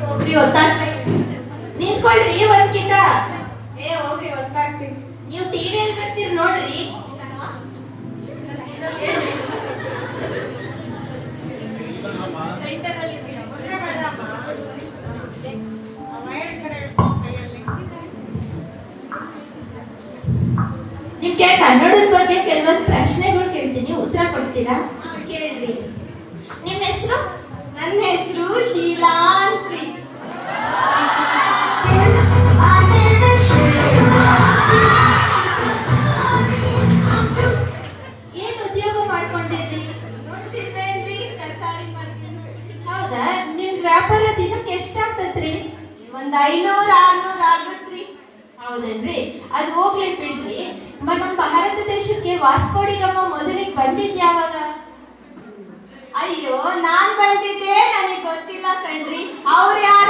ಹೋಗ್ರಿ ಗೊತ್ತಾಗ್ತೈತಿ. ನಿಂತ್ಕೊಳ್ರಿ ಒಂದ್ಕಿತ. ಹೋಗ್ರಿ ಗೊತ್ತಾಗ್ತೈತಿ. ನೀವು ಟಿವಿಯಲ್ಲಿ ಬರ್ತೀರಿ ನೋಡ್ರಿ. ನಿಮ್ಗೆ ಕನ್ನಡದ ಬಗ್ಗೆ ಕೆಲವೊಂದು ಪ್ರಶ್ನೆಗಳು ಕೇಳ್ತೀನಿ, ಉತ್ತರ ಕೊಡ್ತೀರಾ? ಕೇಳ್ರಿ. ನಿಮ್ಮ ಹೆಸರು? ನನ್ನ ಹೆಸರು ಶೀಲಾ ಅಂತ್ರಿ. ಏನ್ ಉದ್ಯೋಗ ಮಾಡ್ಕೊಂಡಿದ್ರಿ? ನೋಡ್ತಿರ್ಬೇಡ್ರಿ ತರಕಾರಿ ಮಾರ್ತೀನಿ. ಹೌದಾ? ನಿಮ್ದು ವ್ಯಾಪಾರ ದಿನಕ್ಕೆ ಎಷ್ಟಾಗ್ತತ್ರಿ? ಒಂದ್ 500-600 ಆಗತ್ರಿ. ಹೌದೇನ್ರಿ? ಅದು ಹೋಗ್ಲಿ ಬಿಡ್ರಿ. ನಮ್ಮ ಭಾರತ ದೇಶಕ್ಕೆ ವಾಸ್ಕೋಡಿ ಗಾಮ ಮೊದಲಿಗೆ ಬಂದಿದ್ ಯಾವಾಗ? ಅಯ್ಯೋ ನಾನ್ ಬಂದಿದ್ದೆ ನನಗೆ ಗೊತ್ತಿಲ್ಲ ಕಣ್ರಿ. ಅವ್ರು ಯಾರು